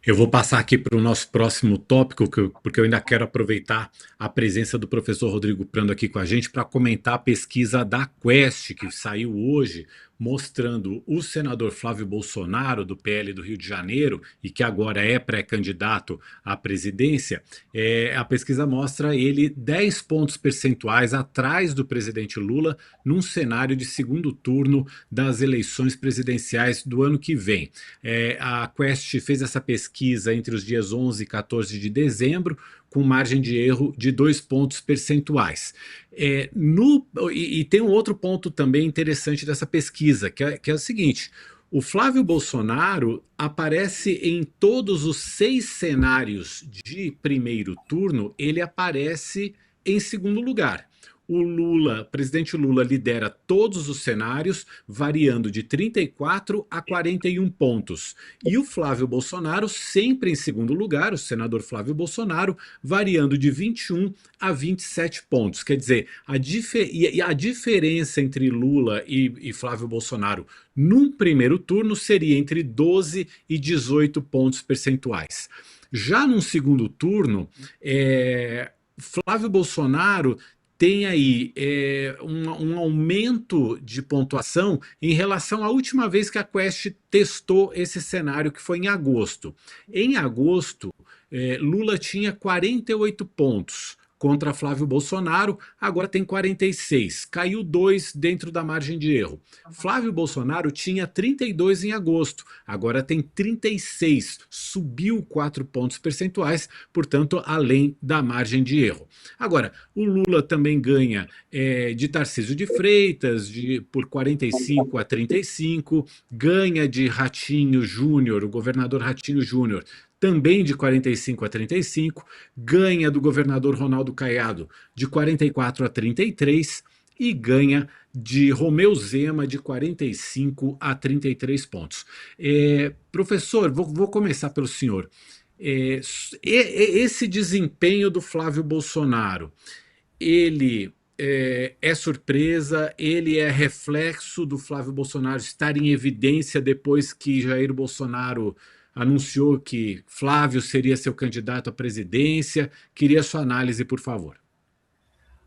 Eu vou passar aqui para o nosso próximo tópico, porque eu ainda quero aproveitar a presença do professor Rodrigo Prando aqui com a gente para comentar a pesquisa da Quest, que saiu hoje, mostrando o senador Flávio Bolsonaro, do PL do Rio de Janeiro, e que agora é pré-candidato à presidência. A pesquisa mostra ele 10 pontos percentuais atrás do presidente Lula, num cenário de segundo turno das eleições presidenciais do ano que vem. A Quest fez essa pesquisa entre os dias 11 e 14 de dezembro, com margem de erro de 2 pontos percentuais. E tem um outro ponto também interessante dessa pesquisa, que é o seguinte: o Flávio Bolsonaro aparece em todos os 6 cenários de primeiro turno, ele aparece em segundo lugar. O Lula, presidente Lula, lidera todos os cenários, variando de 34 a 41 pontos. E o Flávio Bolsonaro, sempre em segundo lugar, o senador Flávio Bolsonaro, variando de 21 a 27 pontos. Quer dizer, a diferença entre Lula e Flávio Bolsonaro num primeiro turno seria entre 12 e 18 pontos percentuais. Já num segundo turno, Flávio Bolsonaro tem aí um aumento de pontuação em relação à última vez que a Quest testou esse cenário, que foi em agosto. Em agosto, Lula tinha 48 pontos contra Flávio Bolsonaro, agora tem 46, caiu 2 dentro da margem de erro. Flávio Bolsonaro tinha 32 em agosto, agora tem 36, subiu 4 pontos percentuais, portanto, além da margem de erro. Agora, o Lula também ganha de Tarcísio de Freitas por 45 a 35, ganha de Ratinho Júnior, o governador Ratinho Júnior, também de 45 a 35, ganha do governador Ronaldo Caiado de 44 a 33 e ganha de Romeu Zema de 45 a 33 pontos. Professor, vou começar pelo senhor. Esse desempenho do Flávio Bolsonaro, ele é surpresa, ele é reflexo do Flávio Bolsonaro estar em evidência depois que Jair Bolsonaro anunciou que Flávio seria seu candidato à presidência. Queria sua análise, por favor.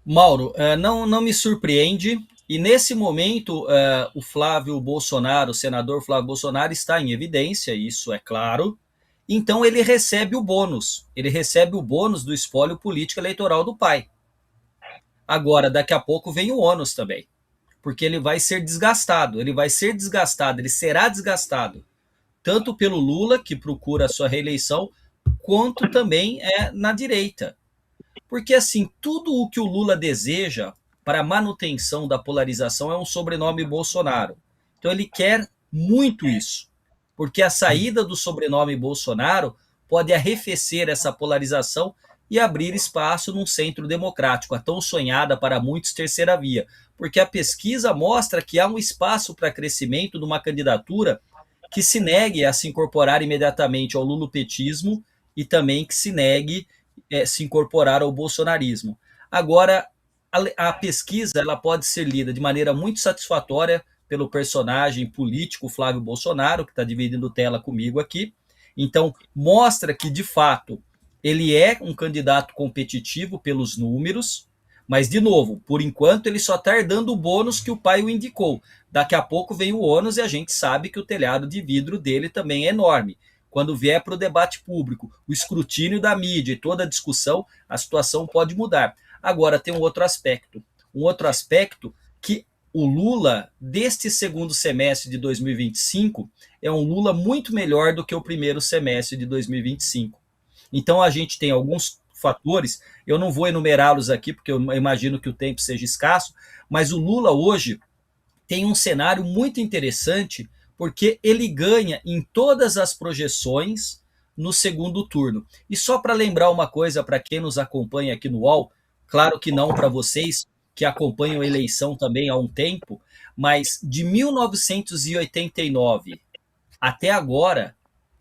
Mauro, não me surpreende. E nesse momento, o Flávio Bolsonaro, o senador Flávio Bolsonaro, está em evidência, isso é claro. Então ele recebe o bônus. Ele recebe o bônus do espólio político eleitoral do pai. Agora, daqui a pouco vem o ônus também. Porque ele vai ser desgastado. Ele vai ser desgastado, ele será desgastado. Tanto pelo Lula, que procura a sua reeleição, quanto também na direita. Porque, assim, tudo o que o Lula deseja para a manutenção da polarização é um sobrenome Bolsonaro. Então, ele quer muito isso. Porque a saída do sobrenome Bolsonaro pode arrefecer essa polarização e abrir espaço num centro democrático, a tão sonhada para muitos terceira via. Porque a pesquisa mostra que há um espaço para crescimento de uma candidatura que se negue a se incorporar imediatamente ao lulopetismo e também que se negue se incorporar ao bolsonarismo. Agora, a pesquisa ela pode ser lida de maneira muito satisfatória pelo personagem político Flávio Bolsonaro, que está dividindo tela comigo aqui. Então, mostra que, de fato, ele é um candidato competitivo pelos números, mas, de novo, por enquanto ele só está herdando o bônus que o pai o indicou. Daqui a pouco vem o ônus e a gente sabe que o telhado de vidro dele também é enorme. Quando vier para o debate público, o escrutínio da mídia e toda a discussão, a situação pode mudar. Agora, tem um outro aspecto. Um outro aspecto que o Lula, deste segundo semestre de 2025, é um Lula muito melhor do que o primeiro semestre de 2025. Então, a gente tem alguns fatores, eu não vou enumerá-los aqui, porque eu imagino que o tempo seja escasso, mas o Lula hoje tem um cenário muito interessante, porque ele ganha em todas as projeções no segundo turno. E só para lembrar uma coisa para quem nos acompanha aqui no UOL, claro que não para vocês que acompanham a eleição também há um tempo, mas de 1989 até agora,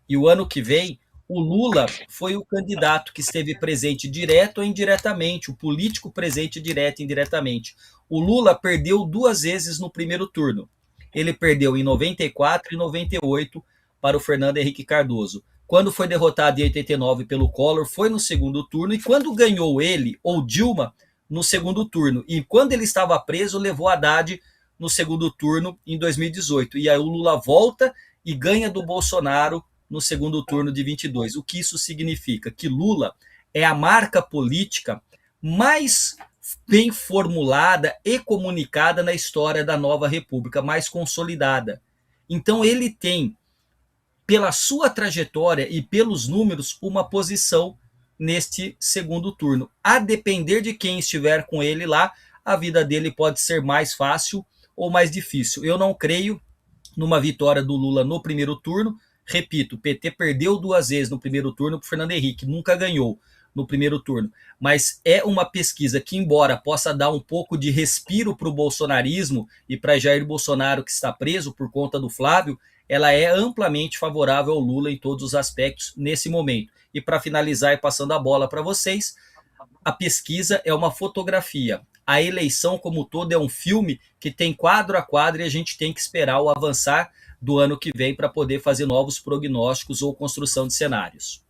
e o ano que vem, o Lula foi o candidato que esteve presente direto ou indiretamente, o político presente direto e indiretamente. O Lula perdeu 2 vezes no primeiro turno. Ele perdeu em 94 e 98 para o Fernando Henrique Cardoso. quando foi derrotado em 89 pelo Collor, foi no segundo turno, e quando ganhou ele, ou Dilma, no segundo turno. E quando ele estava preso, levou Haddad no segundo turno em 2018. E aí o Lula volta e ganha do Bolsonaro no segundo turno de 22. O que isso significa? Que Lula é a marca política mais bem formulada e comunicada na história da nova república, mais consolidada. Então ele tem, pela sua trajetória e pelos números, uma posição neste segundo turno. A depender de quem estiver com ele lá, a vida dele pode ser mais fácil ou mais difícil. Eu não creio numa vitória do Lula no primeiro turno. Repito, o PT perdeu 2 vezes no primeiro turno para o Fernando Henrique, nunca ganhou no primeiro turno. Mas é uma pesquisa que, embora possa dar um pouco de respiro para o bolsonarismo e para Jair Bolsonaro, que está preso por conta do Flávio, ela é amplamente favorável ao Lula em todos os aspectos nesse momento. E para finalizar e passando a bola para vocês, a pesquisa é uma fotografia. A eleição como todo é um filme que tem quadro a quadro e a gente tem que esperar o avançar do ano que vem para poder fazer novos prognósticos ou construção de cenários.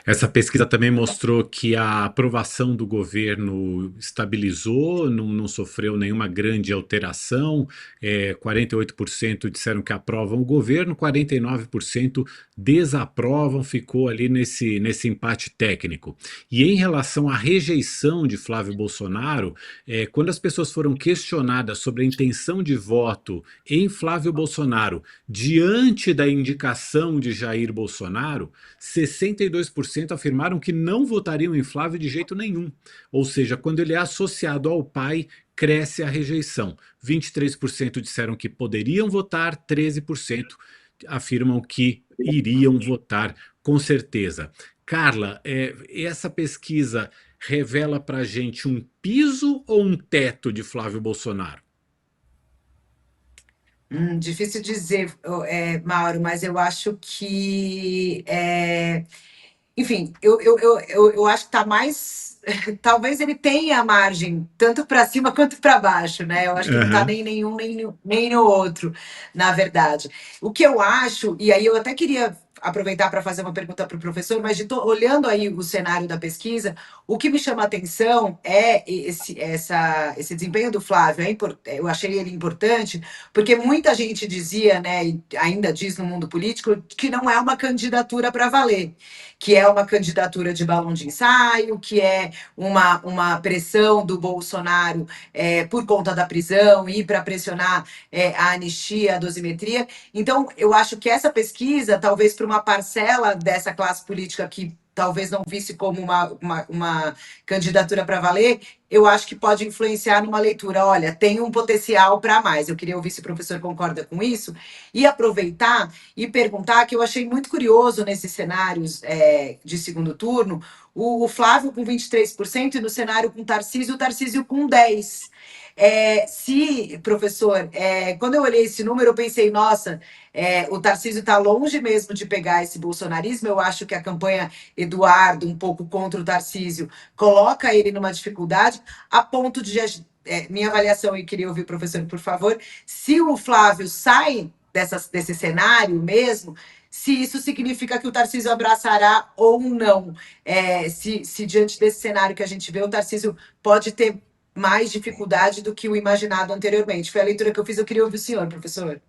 Essa pesquisa também mostrou que a aprovação do governo estabilizou, não sofreu nenhuma grande alteração. 48% disseram que aprovam o governo, 49% desaprovam, ficou ali nesse empate técnico. E em relação à rejeição de Flávio Bolsonaro, quando as pessoas foram questionadas sobre a intenção de voto em Flávio Bolsonaro diante da indicação de Jair Bolsonaro, 62% afirmaram que não votariam em Flávio de jeito nenhum. Ou seja, quando ele é associado ao pai, cresce a rejeição. 23% disseram que poderiam votar, 13% afirmam que iriam votar com certeza. Carla, essa pesquisa revela para a gente um piso ou um teto de Flávio Bolsonaro? Difícil dizer, Mauro, mas eu acho que, enfim, eu acho que está mais. Talvez ele tenha margem, tanto para cima quanto para baixo, né? Eu acho que não está Aham. nem nenhum, nem no outro, na verdade. O que eu acho, e aí eu até queria aproveitar para fazer uma pergunta para o professor, mas olhando aí o cenário da pesquisa, o que me chama a atenção é esse desempenho do Flávio. Eu achei ele importante, porque muita gente dizia, né, e ainda diz no mundo político, que não é uma candidatura para valer, que é uma candidatura de balão de ensaio, que é uma pressão do Bolsonaro por conta da prisão e para pressionar a anistia, a dosimetria. Então, eu acho que essa pesquisa, talvez para uma parcela dessa classe política que talvez não visse como uma candidatura para valer, eu acho que pode influenciar numa leitura. Olha, tem um potencial para mais. Eu queria ouvir se o professor concorda com isso e aproveitar e perguntar, que eu achei muito curioso nesses cenários de segundo turno, o Flávio com 23% e no cenário com o Tarcísio com 10%. Professor, quando eu olhei esse número, eu pensei, nossa, o Tarcísio está longe mesmo de pegar esse bolsonarismo. Eu acho que a campanha Eduardo, um pouco contra o Tarcísio, coloca ele numa dificuldade, a ponto de, minha avaliação, e queria ouvir o professor, por favor, se o Flávio sai desse cenário mesmo, se isso significa que o Tarcísio abraçará ou não. Se diante desse cenário que a gente vê, o Tarcísio pode ter mais dificuldade do que o imaginado anteriormente. Foi a leitura que eu fiz, eu queria ouvir o senhor, professor.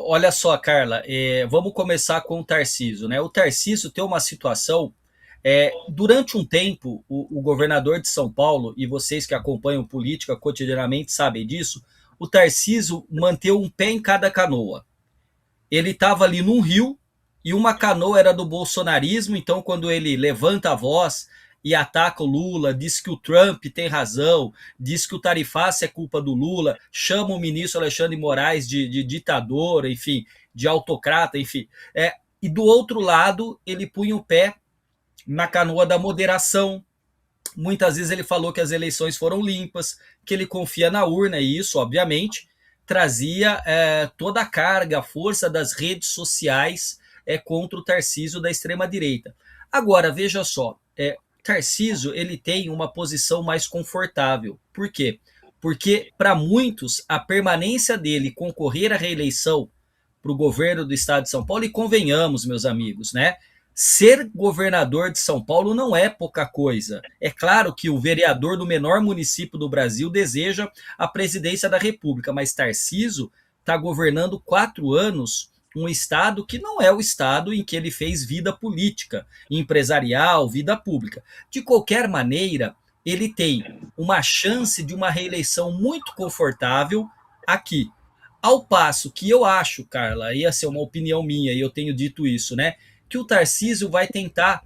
Olha só, Carla, vamos começar com o Tarcísio, né? O Tarcísio tem uma situação. Durante um tempo, o governador de São Paulo, e vocês que acompanham política cotidianamente sabem disso, o Tarcísio manteve um pé em cada canoa. Ele estava ali num rio e uma canoa era do bolsonarismo, então quando ele levanta a voz e ataca o Lula, diz que o Trump tem razão, diz que o tarifaço é culpa do Lula, chama o ministro Alexandre de Moraes de ditador, enfim, de autocrata, enfim. E do outro lado, ele punha o pé na canoa da moderação. Muitas vezes ele falou que as eleições foram limpas, que ele confia na urna, e isso, obviamente, trazia toda a carga, a força das redes sociais contra o Tarcísio da extrema-direita. Agora, veja só, Tarcísio ele tem uma posição mais confortável. Por quê? Porque, para muitos, a permanência dele concorrer à reeleição para o governo do estado de São Paulo, e convenhamos, meus amigos, né? Ser governador de São Paulo não é pouca coisa. É claro que o vereador do menor município do Brasil deseja a presidência da República, mas Tarcísio está governando 4 anos um estado que não é o estado em que ele fez vida política, empresarial, vida pública. De qualquer maneira, ele tem uma chance de uma reeleição muito confortável aqui. Ao passo que eu acho, Carla, ia ser uma opinião minha, e eu tenho dito isso, né? Que o Tarcísio vai tentar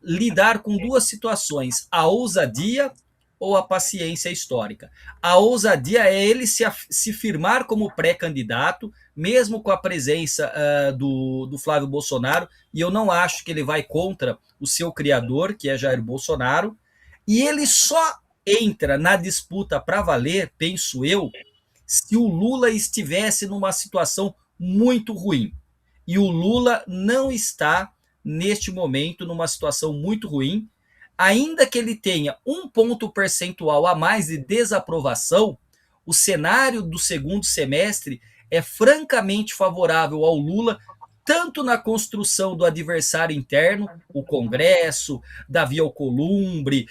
lidar com 2 situações: a ousadia ou a paciência histórica. A ousadia é ele se firmar como pré-candidato, mesmo com a presença do Flávio Bolsonaro, e eu não acho que ele vai contra o seu criador, que é Jair Bolsonaro, e ele só entra na disputa para valer, penso eu, se o Lula estivesse numa situação muito ruim. E o Lula não está, neste momento, numa situação muito ruim. Ainda que ele tenha 1 ponto percentual a mais de desaprovação, o cenário do segundo semestre é francamente favorável ao Lula, tanto na construção do adversário interno, o Congresso, Davi Alcolumbre,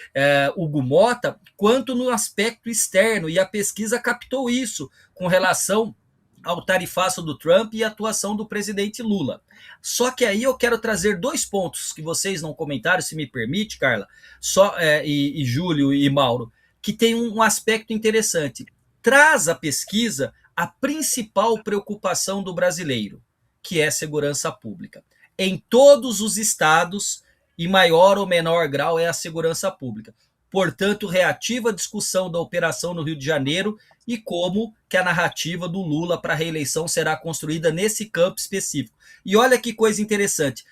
Hugo Mota, quanto no aspecto externo, e a pesquisa captou isso com relação ao tarifaço do Trump e a atuação do presidente Lula. Só que aí eu quero trazer 2 pontos que vocês não comentaram, se me permite, Carla, e Júlio e Mauro, que tem um aspecto interessante. Traz a pesquisa a principal preocupação do brasileiro, que é segurança pública. Em todos os estados, em maior ou menor grau, é a segurança pública. Portanto, reativa a discussão da operação no Rio de Janeiro e como que a narrativa do Lula para a reeleição será construída nesse campo específico. E olha que coisa interessante,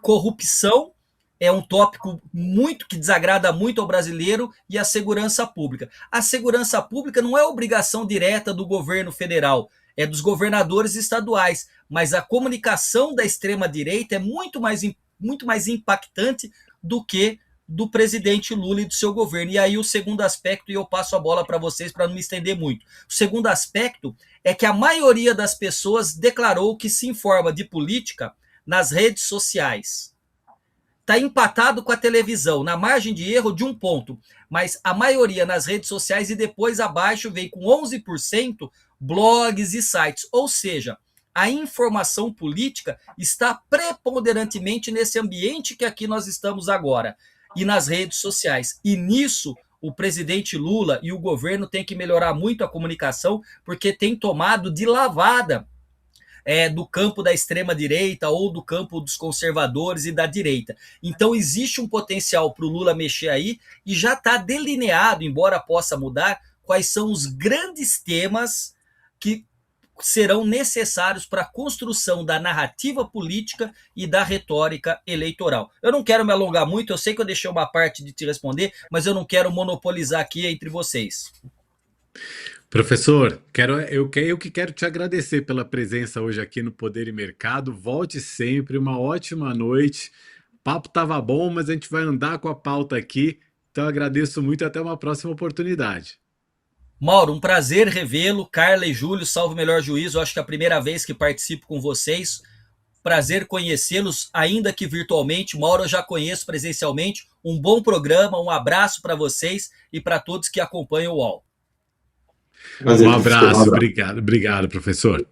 corrupção é um tópico muito que desagrada muito ao brasileiro, e a segurança pública. A segurança pública não é obrigação direta do governo federal, é dos governadores estaduais, mas a comunicação da extrema-direita é muito mais impactante do que do presidente Lula e do seu governo. E aí o segundo aspecto, e eu passo a bola para vocês para não me estender muito. O segundo aspecto é que a maioria das pessoas declarou que se informa de política nas redes sociais. Está empatado com a televisão, na margem de erro de 1 ponto, mas a maioria nas redes sociais, e depois abaixo vem com 11% blogs e sites. Ou seja, a informação política está preponderantemente nesse ambiente que aqui nós estamos agora, e nas redes sociais. E nisso, o presidente Lula e o governo têm que melhorar muito a comunicação, porque tem tomado de lavada do campo da extrema-direita ou do campo dos conservadores e da direita. Então existe um potencial para o Lula mexer aí, e já está delineado, embora possa mudar, quais são os grandes temas que serão necessários para a construção da narrativa política e da retórica eleitoral. Eu não quero me alongar muito, eu sei que eu deixei uma parte de te responder, mas eu não quero monopolizar aqui entre vocês. Professor, eu que quero te agradecer pela presença hoje aqui no Poder e Mercado. Volte sempre, uma ótima noite. O papo estava bom, mas a gente vai andar com a pauta aqui. Então agradeço muito e até uma próxima oportunidade. Mauro, um prazer revê-lo. Carla e Júlio, salvo o melhor juízo, acho que é a primeira vez que participo com vocês. Prazer conhecê-los, ainda que virtualmente. Mauro eu já conheço presencialmente. Um bom programa, um abraço para vocês e para todos que acompanham o UOL. Um abraço, obrigado, professor.